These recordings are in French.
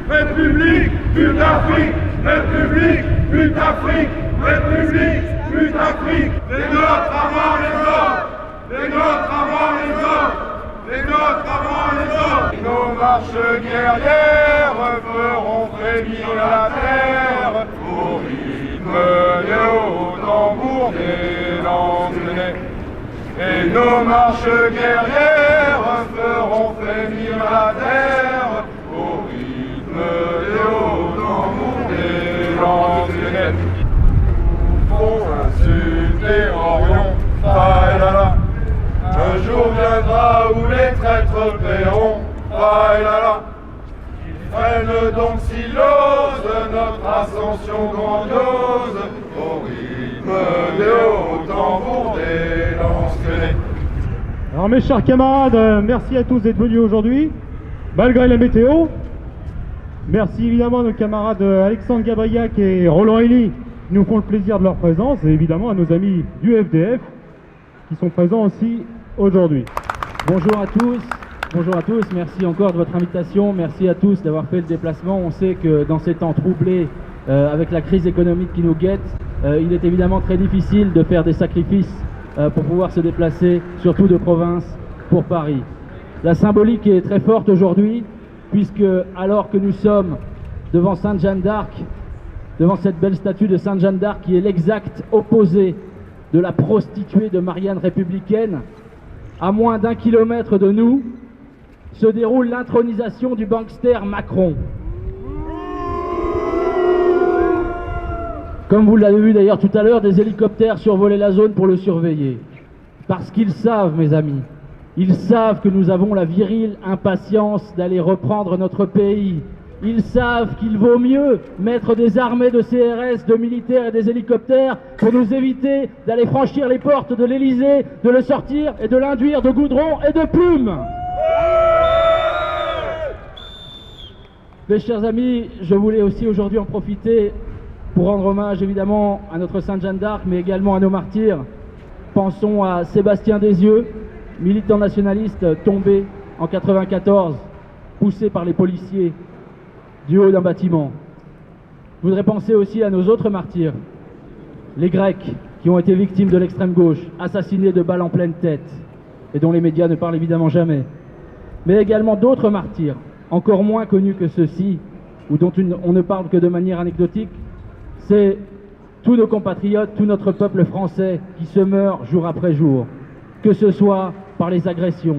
République, but d'Afrique, République, but d'Afrique, République, but d'Afrique. Les nôtres avant les autres, les nôtres avant les autres, les nôtres avant les autres. Nos marches guerrières feront frémir la terre au rythme des hauts tambours des lancers. Et nos marches guerrières feront frémir la terre au rythme des hauts tambours des lancers. Pour insulter Orion, faïlala. Un jour viendra où les traîtres paieront, faïlala. Qu'ils freinent donc silose notre ascension grandiose au rythme des hauts tambours des lancers. Alors mes chers camarades, merci à tous d'être venus aujourd'hui, malgré la météo. Merci évidemment à nos camarades Alexandre Gabriac et Roland Elie qui nous font le plaisir de leur présence, et évidemment à nos amis du FDF qui sont présents aussi aujourd'hui. Bonjour à tous, merci encore de votre invitation, merci à tous d'avoir fait le déplacement. On sait que dans ces temps troublés, avec la crise économique qui nous guette, il est évidemment très difficile de faire des sacrifices pour pouvoir se déplacer, surtout de province, pour Paris. La symbolique est très forte aujourd'hui, puisque alors que nous sommes devant Sainte Jeanne d'Arc, devant cette belle statue de Sainte Jeanne d'Arc qui est l'exact opposé de la prostituée de Marianne républicaine, à moins d'1 kilomètre de nous, se déroule l'intronisation du bankster Macron. Comme vous l'avez vu d'ailleurs tout à l'heure, des hélicoptères survolaient la zone pour le surveiller. Parce qu'ils savent, mes amis, ils savent que nous avons la virile impatience d'aller reprendre notre pays. Ils savent qu'il vaut mieux mettre des armées de CRS, de militaires et des hélicoptères pour nous éviter d'aller franchir les portes de l'Élysée, de le sortir et de l'induire de goudron et de plumes. Mes chers amis, je voulais aussi aujourd'hui en profiter pour rendre hommage évidemment à notre Sainte Jeanne d'Arc, mais également à nos martyrs. Pensons à Sébastien Desieux, militant nationaliste tombé en 94, poussé par les policiers du haut d'un bâtiment. Je voudrais penser aussi à nos autres martyrs, les Grecs qui ont été victimes de l'extrême gauche, assassinés de balles en pleine tête, et dont les médias ne parlent évidemment jamais. Mais également d'autres martyrs, encore moins connus que ceux-ci, ou dont on ne parle que de manière anecdotique. C'est tous nos compatriotes, tout notre peuple français qui se meurt jour après jour, que ce soit par les agressions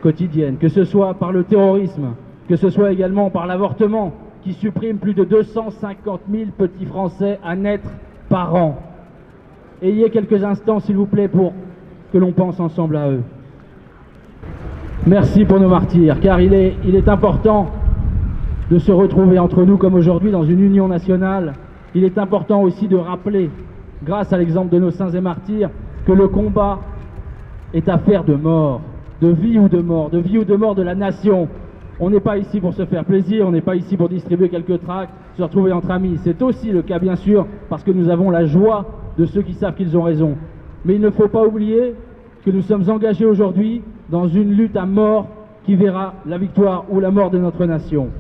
quotidiennes, que ce soit par le terrorisme, que ce soit également par l'avortement qui supprime plus de 250 000 petits Français à naître par an. Ayez quelques instants, s'il vous plaît, pour que l'on pense ensemble à eux. Merci pour nos martyrs, car il est important de se retrouver entre nous comme aujourd'hui dans une union nationale. Il est important aussi de rappeler, grâce à l'exemple de nos saints et martyrs, que le combat est affaire de mort, de vie ou de mort, de la nation. On n'est pas ici pour se faire plaisir, on n'est pas ici pour distribuer quelques tracts, se retrouver entre amis. C'est aussi le cas, bien sûr, parce que nous avons la joie de ceux qui savent qu'ils ont raison. Mais il ne faut pas oublier que nous sommes engagés aujourd'hui dans une lutte à mort qui verra la victoire ou la mort de notre nation.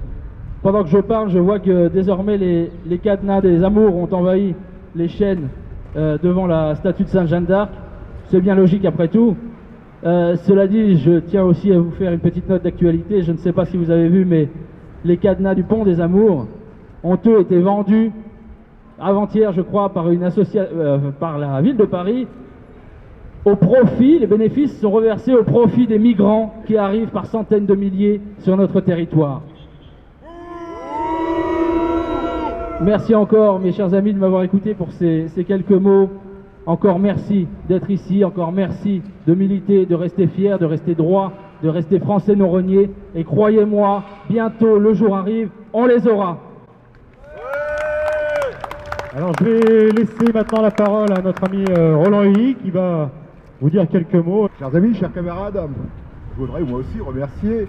Pendant que je parle, je vois que désormais les cadenas des amours ont envahi les chaînes devant la statue de Sainte Jeanne d'Arc. C'est bien logique après tout. Cela dit, je tiens aussi à vous faire une petite note d'actualité. Je ne sais pas si vous avez vu, mais les cadenas du pont des Amours ont eux été vendus avant-hier, je crois, par la ville de Paris, au profit. Les bénéfices sont reversés au profit des migrants qui arrivent par centaines de milliers sur notre territoire. Merci encore, mes chers amis, de m'avoir écouté pour ces quelques mots. Encore merci d'être ici, encore merci de militer, de rester fier, de rester droit, de rester français non renié. Et croyez-moi, bientôt le jour arrive, on les aura. Alors je vais laisser maintenant la parole à notre ami Roland Huilly qui va vous dire quelques mots. Chers amis, chers camarades, je voudrais moi aussi remercier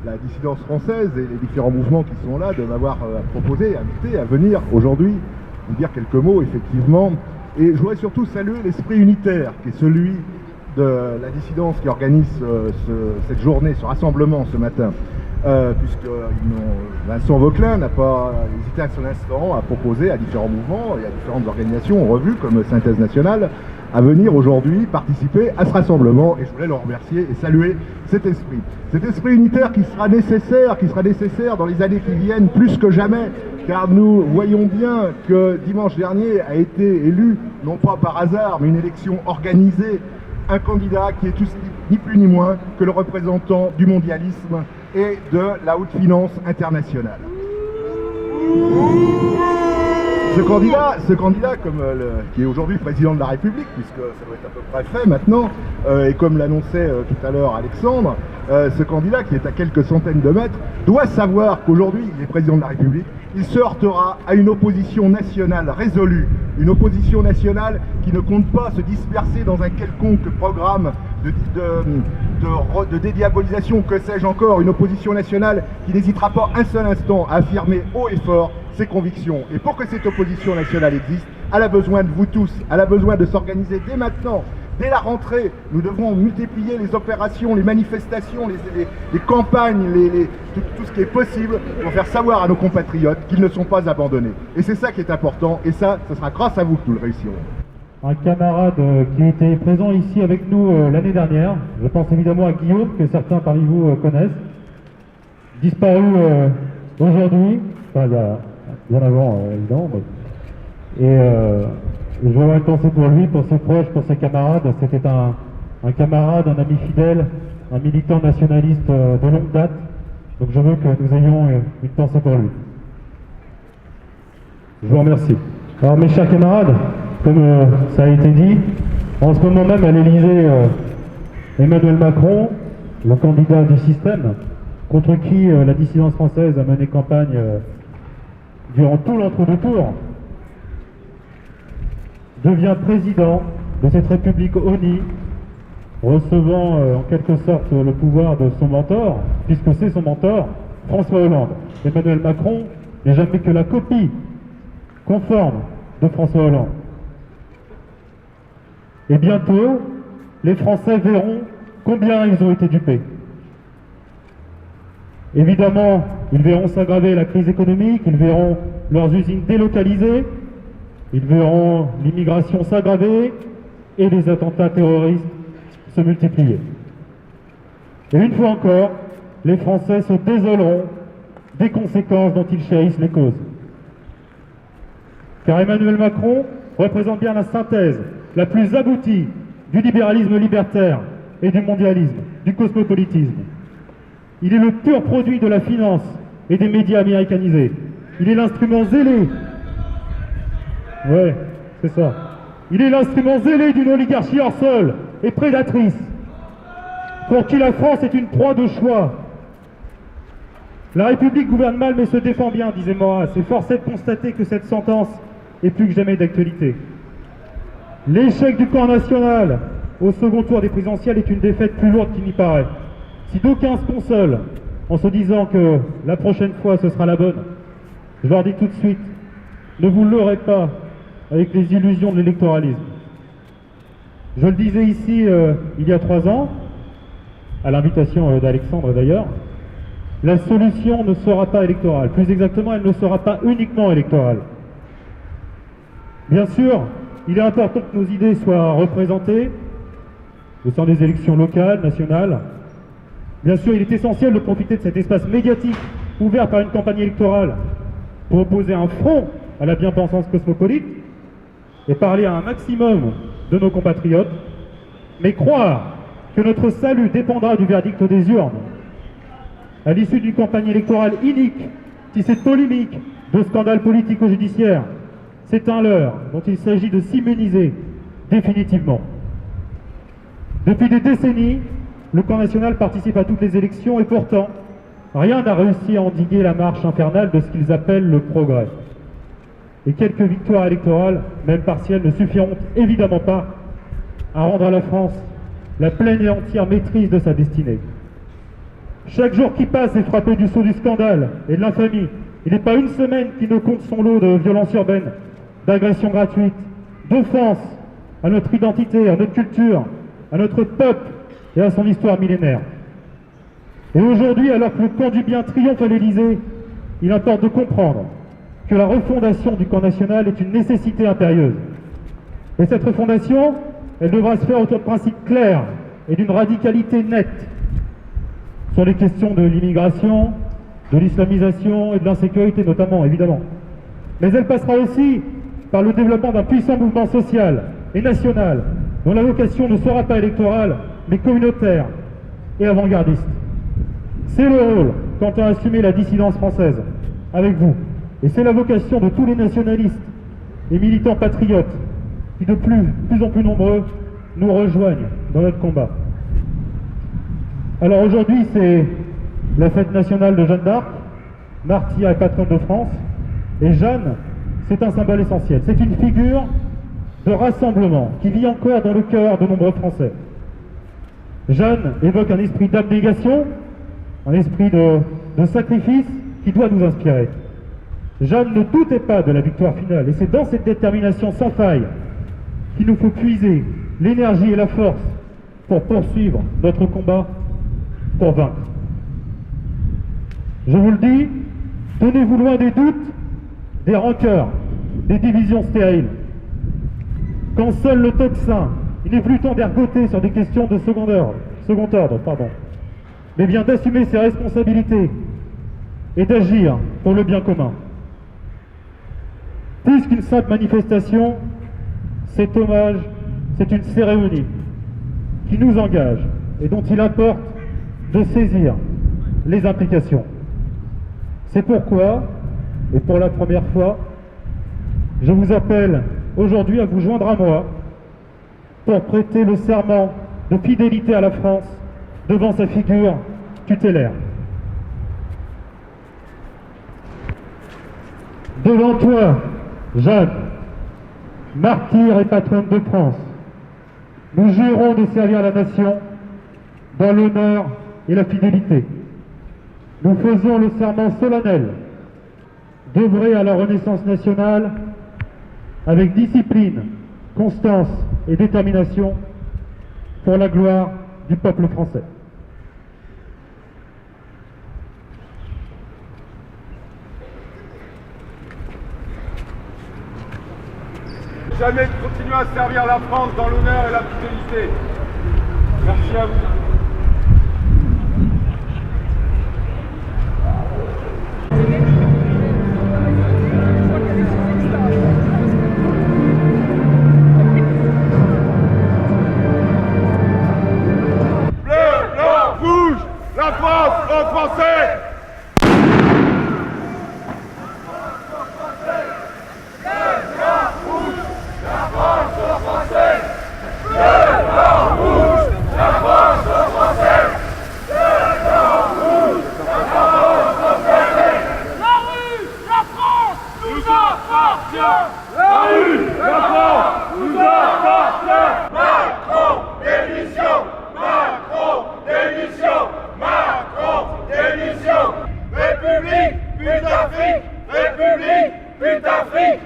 la dissidence française et les différents mouvements qui sont là de m'avoir proposé, invité à venir aujourd'hui vous dire quelques mots, effectivement. Et je voudrais surtout saluer l'esprit unitaire qui est celui de la dissidence qui organise cette journée, ce rassemblement ce matin. Puisque Vincent Vauquelin n'a pas hésité un seul instant à proposer à différents mouvements et à différentes organisations revues comme Synthèse Nationale à venir aujourd'hui participer à ce rassemblement, et je voulais le remercier et saluer cet esprit unitaire qui sera nécessaire dans les années qui viennent plus que jamais, car nous voyons bien que dimanche dernier a été élu, non pas par hasard, mais une élection organisée, un candidat qui est ni plus ni moins que le représentant du mondialisme et de la haute finance internationale. Ce candidat qui est aujourd'hui président de la République, puisque ça doit être à peu près fait maintenant, et comme l'annonçait tout à l'heure Alexandre, ce candidat qui est à quelques centaines de mètres, doit savoir qu'aujourd'hui il est président de la République, il se heurtera à une opposition nationale résolue, une opposition nationale qui ne compte pas se disperser dans un quelconque programme de dédiabolisation, que sais-je encore, une opposition nationale qui n'hésitera pas un seul instant à affirmer haut et fort ses convictions. Et pour que cette opposition nationale existe, elle a besoin de vous tous, elle a besoin de s'organiser dès maintenant. Dès la rentrée, nous devrons multiplier les opérations, les manifestations, les campagnes, tout ce qui est possible pour faire savoir à nos compatriotes qu'ils ne sont pas abandonnés. Et c'est ça qui est important, et ça, ce sera grâce à vous que nous le réussirons. Un camarade qui était présent ici avec nous l'année dernière, je pense évidemment à Guillaume, que certains parmi vous connaissent, disparu aujourd'hui, enfin il y a bien avant évidemment, et je voudrais une pensée pour lui, pour ses proches, pour ses camarades. C'était un camarade, un ami fidèle, un militant nationaliste de longue date, donc je veux que nous ayons une pensée pour lui. Je vous remercie. Alors mes chers camarades, comme ça a été dit, en ce moment même à l'Élysée, Emmanuel Macron, le candidat du système, contre qui la dissidence française a mené campagne durant tout l'entre-deux-tours, devient président de cette République honnie, recevant en quelque sorte le pouvoir de son mentor, puisque c'est son mentor, François Hollande. Emmanuel Macron n'est jamais que la copie conforme de François Hollande. Et bientôt, les Français verront combien ils ont été dupés. Évidemment, ils verront s'aggraver la crise économique, ils verront leurs usines délocalisées, ils verront l'immigration s'aggraver et les attentats terroristes se multiplier. Et une fois encore, les Français se désoleront des conséquences dont ils chérissent les causes. Car Emmanuel Macron représente bien la synthèse la plus aboutie du libéralisme libertaire et du mondialisme, du cosmopolitisme. Il est le pur produit de la finance et des médias américanisés. Il est l'instrument zélé. Ouais, c'est ça. Il est l'instrument zélé d'une oligarchie hors sol et prédatrice, pour qui la France est une proie de choix. La République gouverne mal mais se défend bien, disait Maurras, et force est de constater que cette sentence est plus que jamais d'actualité. L'échec du camp national au second tour des présidentielles est une défaite plus lourde qu'il n'y paraît. Si d'aucuns se consolent en se disant que la prochaine fois ce sera la bonne, je leur dis tout de suite, ne vous leurrez pas avec les illusions de l'électoralisme. Je le disais ici il y a 3 ans, à l'invitation d'Alexandre d'ailleurs, la solution ne sera pas électorale. Plus exactement, elle ne sera pas uniquement électorale. Bien sûr, il est important que nos idées soient représentées au sein des élections locales, nationales. Bien sûr, il est essentiel de profiter de cet espace médiatique ouvert par une campagne électorale pour opposer un front à la bien-pensance cosmopolite et parler à un maximum de nos compatriotes, mais croire que notre salut dépendra du verdict des urnes à l'issue d'une campagne électorale inique, si cette polémique de scandales politico-judiciaires. C'est un leurre dont il s'agit de s'immuniser définitivement. Depuis des décennies, le camp national participe à toutes les élections et pourtant, rien n'a réussi à endiguer la marche infernale de ce qu'ils appellent le progrès. Et quelques victoires électorales, même partielles, ne suffiront évidemment pas à rendre à la France la pleine et entière maîtrise de sa destinée. Chaque jour qui passe est frappé du sceau du scandale et de l'infamie. Il n'est pas une semaine qui ne compte son lot de violences urbaines, d'agressions gratuites, d'offenses à notre identité, à notre culture, à notre peuple et à son histoire millénaire. Et aujourd'hui, alors que le camp du bien triomphe à l'Élysée, il importe de comprendre que la refondation du camp national est une nécessité impérieuse. Et cette refondation, elle devra se faire autour de principes clairs et d'une radicalité nette sur les questions de l'immigration, de l'islamisation et de l'insécurité notamment, évidemment. Mais elle passera aussi par le développement d'un puissant mouvement social et national dont la vocation ne sera pas électorale, mais communautaire et avant-gardiste. C'est le rôle quant à assumer la dissidence française, avec vous. Et c'est la vocation de tous les nationalistes et militants patriotes qui, de plus en plus nombreux, nous rejoignent dans notre combat. Alors aujourd'hui, c'est la fête nationale de Jeanne d'Arc, martyre et patronne de France. Et Jeanne, c'est un symbole essentiel. C'est une figure de rassemblement qui vit encore dans le cœur de nombreux Français. Jeanne évoque un esprit d'abnégation, un esprit de sacrifice qui doit nous inspirer. Jeanne ne doutait pas de la victoire finale et c'est dans cette détermination sans faille qu'il nous faut puiser l'énergie et la force pour poursuivre notre combat pour vaincre. Je vous le dis, tenez-vous loin des doutes, des rancœurs, des divisions stériles. Quand seul le tocsin, il n'est plus temps d'ergoter sur des questions de second ordre, mais bien d'assumer ses responsabilités et d'agir pour le bien commun. Plus qu'une simple manifestation, cet hommage, c'est une cérémonie qui nous engage et dont il importe de saisir les implications. C'est pourquoi, et pour la première fois, je vous appelle aujourd'hui à vous joindre à moi pour prêter le serment de fidélité à la France devant sa figure tutélaire. Devant toi, Jeanne, martyre et patronne de France, nous jurons de servir la nation dans l'honneur et la fidélité. Nous faisons le serment solennel d'œuvrer à la renaissance nationale avec discipline, constance et détermination pour la gloire du peuple français. Jamais de continuer à servir la France dans l'honneur et la fidélité. Merci à vous. Bleu, blanc, rouge, la France, aux Français. République, but d'Afrique, République, but d'Afrique.